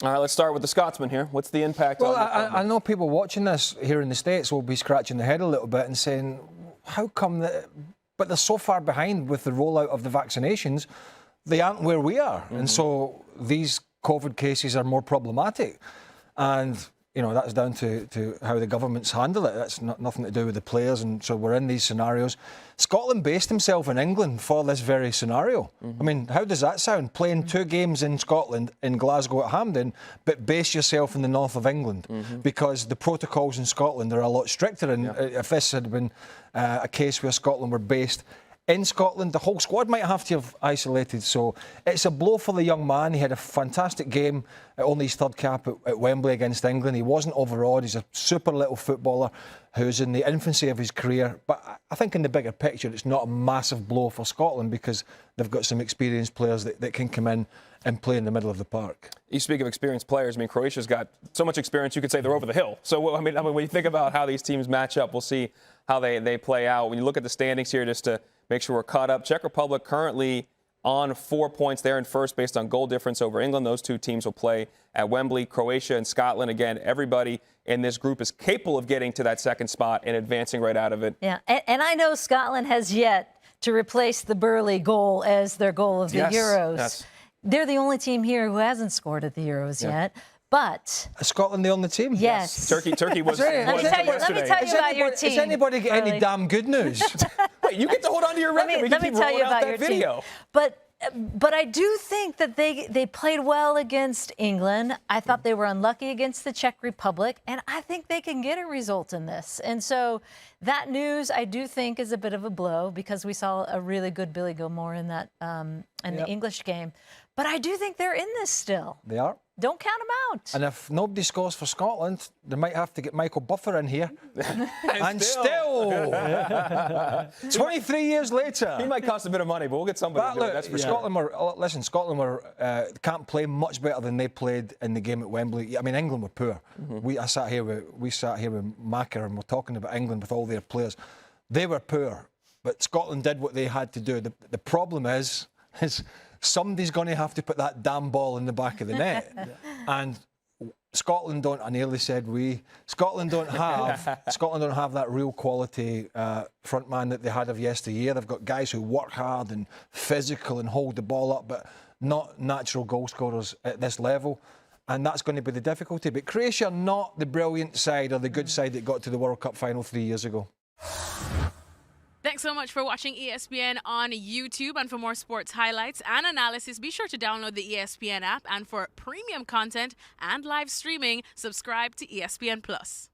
All right, let's start with the Scotsman here. What's the impact Well, on I know people watching this here in the States will be scratching their head a little bit and saying, how come that? But they're so far behind with the rollout of the vaccinations, they aren't where we are. Mm-hmm. And so these COVID cases are more problematic. And, you know, that's down to how the governments handle it. That's nothing to do with the players. And so we're in these scenarios. Scotland based himself in England for this very scenario. Mm-hmm. I mean, how does that sound? Playing 2 games in Scotland, in Glasgow at Hampden, but base yourself in the north of England. Mm-hmm. Because the protocols in Scotland are a lot stricter. And if this had been a case where Scotland were based in Scotland, the whole squad might have to have isolated. So it's a blow for the young man. He had a fantastic game, only his 3rd cap at Wembley against England. He wasn't overawed. He's a super little footballer who's in the infancy of his career. But I think in the bigger picture, it's not a massive blow for Scotland because they've got some experienced players that can come in and play in the middle of the park. You speak of experienced players. I mean, Croatia's got so much experience, you could say they're over the hill. So, I mean, when you think about how these teams match up, we'll see how they play out. When you look at the standings here, just to make sure we're caught up, Czech Republic currently on 4 points. They're in first based on goal difference over England. Those 2 teams will play at Wembley. Croatia and Scotland, again, everybody in this group is capable of getting to that 2nd spot and advancing right out of it. Yeah, and I know Scotland has yet to replace the Burley goal as their goal of the Euros. Yes. They're the only team here who hasn't scored at the Euros yet. But is Scotland the only team? Yes. Turkey was. Let me tell you about your team. Does anybody get any damn good news? Wait, you get to hold on to your record. Let me tell you about your team. But I do think that they played well against England. I thought they were unlucky against the Czech Republic, and I think they can get a result in this. And so that news, I do think, is a bit of a blow because we saw a really good Billy Gilmore in that the English game. But I do think they're in this still. They are. Don't count them out. And if nobody scores for Scotland, they might have to get Michael Buffer in here. and still 23 years later. He might cost a bit of money, but we'll get somebody to do it. That's for sure. Scotland can't play much better than they played in the game at Wembley. I mean, England were poor. Mm-hmm. We sat here with Macker and we're talking about England with all their players. They were poor, but Scotland did what they had to do. The problem is somebody's going to have to put that damn ball in the back of the net. And Scotland don't, I nearly said Scotland don't have that real quality front man that they had of yesteryear. They've got guys who work hard and physical and hold the ball up, but not natural goal scorers at this level. And that's going to be the difficulty. But Croatia are not the brilliant side or the good side that got to the World Cup final 3 years ago. Thanks so much for watching ESPN on YouTube. And for more sports highlights and analysis, be sure to download the ESPN app. And for premium content and live streaming, subscribe to ESPN+.